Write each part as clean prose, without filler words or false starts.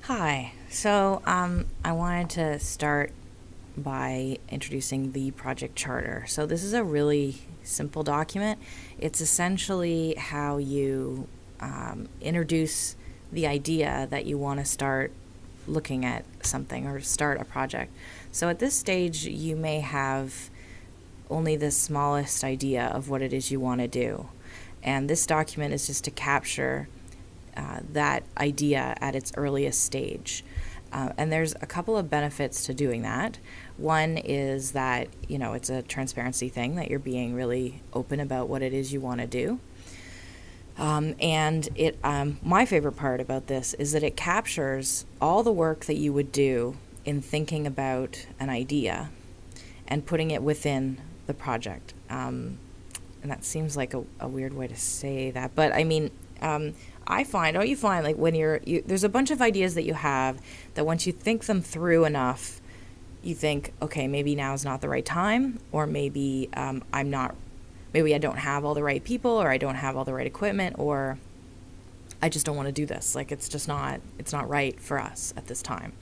Hi. So I wanted to start by introducing the project charter. So this is a really simple document. It's essentially how you introduce the idea that you want to start looking at something or start a project. So at this stage, you may have only the smallest idea of what it is you want to do. And this document is just to capture that idea at its earliest stage. And there's a couple of benefits to doing that. One is that, it's a transparency thing, that you're being really open about what it is you want to do. My favorite part about this is that it captures all the work that you would do in thinking about an idea and putting it within the project. And that seems like a weird way to say that, but I mean, don't you find like when there's a bunch of ideas that you have that once you think them through enough, you think, okay, maybe now is not the right time, or maybe maybe I don't have all the right people, or I don't have all the right equipment, or I just don't want to do this. Like it's not right for us at this time.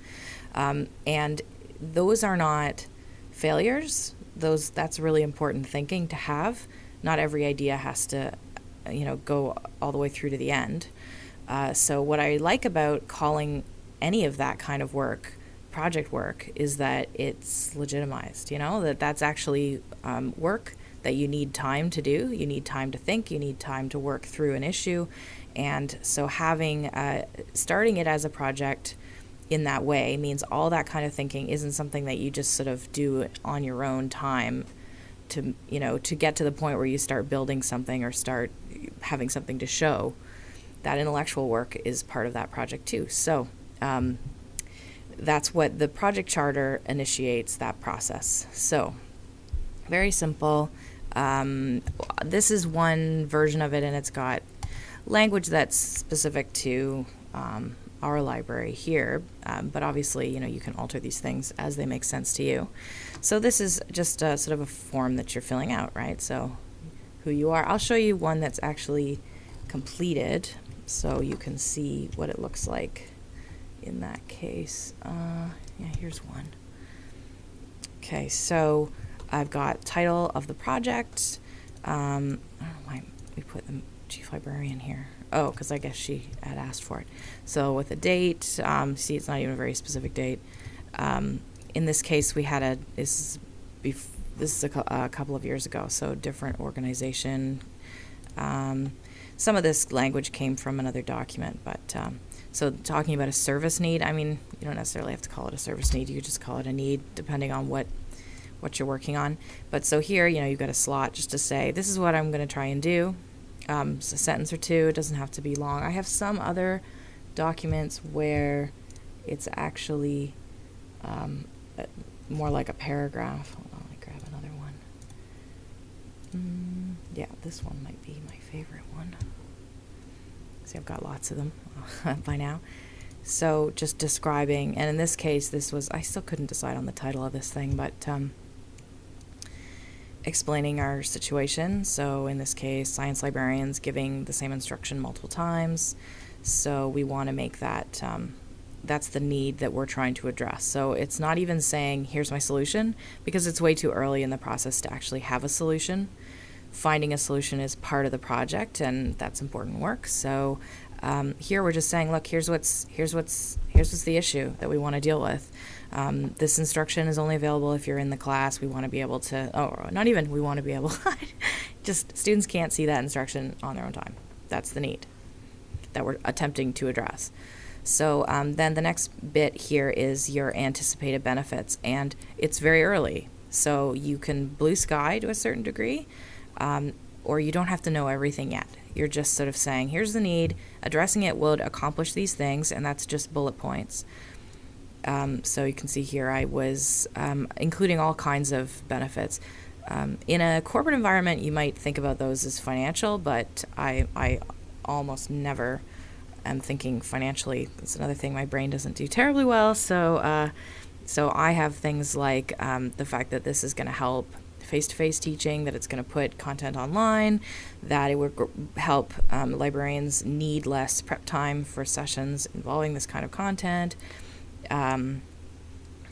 And those are not failures. That's really important thinking to have. Not every idea has to go all the way through to the end. So what I like about calling any of that kind of work project work is that it's legitimized, that's actually work that you need time to do. You need time to think, you need time to work through an issue. And so starting it as a project in that way means all that kind of thinking isn't something that you just sort of do on your own time to get to the point where you start building something or start having something to show. That intellectual work is part of that project too. So that's what the project charter initiates, that process. So very simple. This is one version of it, and it's got language that's specific to our library here, but obviously, you can alter these things as they make sense to you. So this is just sort of a form that you're filling out, right? So who you are. I'll show you one that's actually completed so you can see what it looks like in that case. Here's one. Okay, so I've got title of the project. I don't know why we put the chief librarian here. Oh, because I guess she had asked for it. So with a date, see, it's not even a very specific date. In this case, we had this is a couple of years ago, so different organization. Some of this language came from another document, but so talking about a service need, I mean, you don't necessarily have to call it a service need. You just call it a need, depending on what you're working on. But so here, you've got a slot just to say, this is what I'm going to try and do. A sentence or two. It doesn't have to be long. I have some other documents where it's actually more like a paragraph. Hold on, let me grab another one. Yeah, this one might be my favorite one. See, I've got lots of them by now. So just describing, and in this case, I still couldn't decide on the title of this thing, but explaining our situation. So in this case, science librarians giving the same instruction multiple times. So we want to make that, that's the need that we're trying to address. So it's not even saying, here's my solution, because it's way too early in the process to actually have a solution. Finding a solution is part of the project, and that's important work. So here we're just saying, look, here's what's the issue that we want to deal with. This instruction is only available if you're in the class. We want to be able to, not even we want to be able, just students can't see that instruction on their own time. That's the need that we're attempting to address. So then the next bit here is your anticipated benefits, and it's very early. So you can blue sky to a certain degree, or you don't have to know everything yet. You're just sort of saying, here's the need, addressing it would accomplish these things, and that's just bullet points. So you can see here I was including all kinds of benefits. In a corporate environment, you might think about those as financial, but I almost never am thinking financially. It's another thing my brain doesn't do terribly well. So I have things like the fact that this is going to help face-to-face teaching, that it's going to put content online, that it would help librarians need less prep time for sessions involving this kind of content. I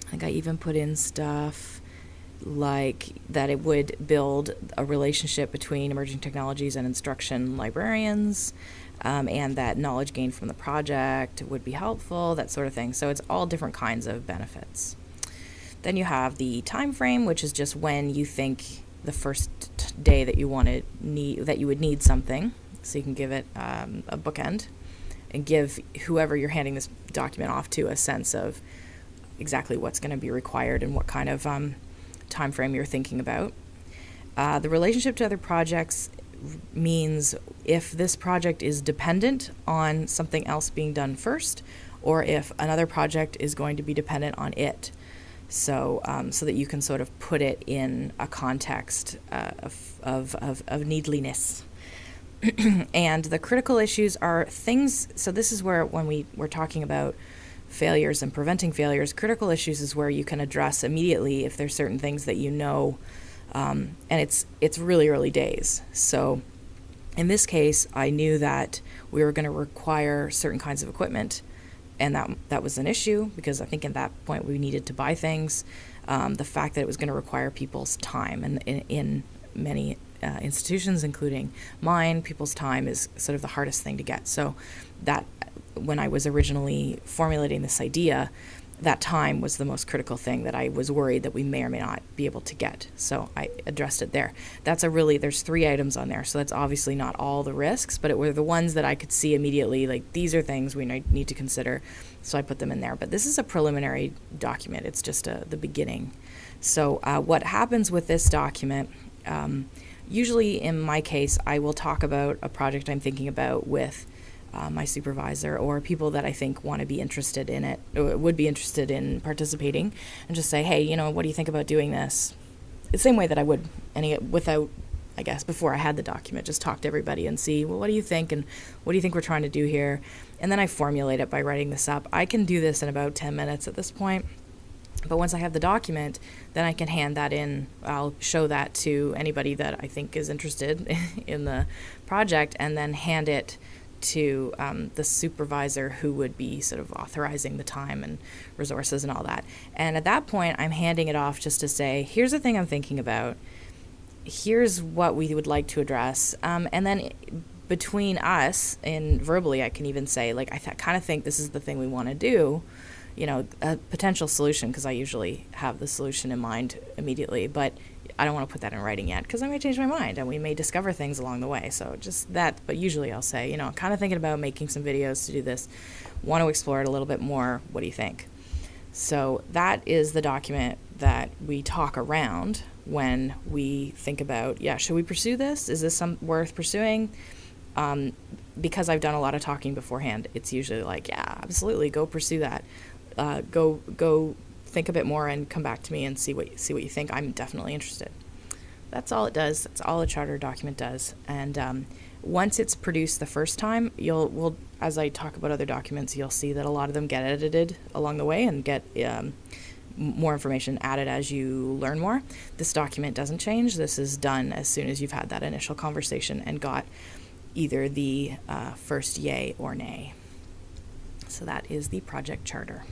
think I even put in stuff like that it would build a relationship between emerging technologies and instruction librarians, and that knowledge gained from the project would be helpful, that sort of thing. So it's all different kinds of benefits. Then you have the time frame, which is just when you think the first day that you would need something. So you can give it a bookend and give whoever you're handing this document off to a sense of exactly what's going to be required and what kind of time frame you're thinking about. The relationship to other projects means if this project is dependent on something else being done first, or if another project is going to be dependent on it. So that you can sort of put it in a context of needliness. And the critical issues are things, so this is where when we're talking about failures and preventing failures, critical issues is where you can address immediately if there's certain things that you know, and it's really early days. So in this case, I knew that we were going to require certain kinds of equipment, and that was an issue because I think at that point we needed to buy things. The fact that it was going to require people's time, and in many institutions, including mine, people's time is sort of the hardest thing to get. So that when I was originally formulating this idea, that time was the most critical thing that I was worried that we may or may not be able to get. So I addressed it there. There's 3 items on there, so that's obviously not all the risks, but it were the ones that I could see immediately, like these are things we need to consider. So I put them in there. But this is a preliminary document. It's just the beginning. So what happens with this document, usually in my case, I will talk about a project I'm thinking about with my supervisor or people that I think want to be interested in it, or would be interested in participating, and just say, hey, what do you think about doing this? The same way that I would without, I guess, before I had the document, just talk to everybody and see, well, what do you think, and what do you think we're trying to do here? And then I formulate it by writing this up. I can do this in about 10 minutes at this point. But once I have the document, then I can hand that in. I'll show that to anybody that I think is interested in the project, and then hand it to the supervisor who would be sort of authorizing the time and resources and all that. And at that point, I'm handing it off just to say, here's the thing I'm thinking about. Here's what we would like to address. And then between us, and verbally, I can even say, like, I kind of think this is the thing we want to do. A potential solution, because I usually have the solution in mind immediately, but I don't want to put that in writing yet because I may change my mind and we may discover things along the way. So just that, but usually I'll say, kind of thinking about making some videos to do this, want to explore it a little bit more. What do you think? So that is the document that we talk around when we think about, should we pursue this? Is this worth pursuing? Because I've done a lot of talking beforehand, it's usually like, yeah, absolutely, go pursue that. Go think a bit more and come back to me and see what you think. I'm definitely interested. That's all it does. That's all a charter document does. And once it's produced the first time, as I talk about other documents, you'll see that a lot of them get edited along the way and get more information added as you learn more. This document doesn't change. This is done as soon as you've had that initial conversation and got either the first yay or nay. So that is the project charter.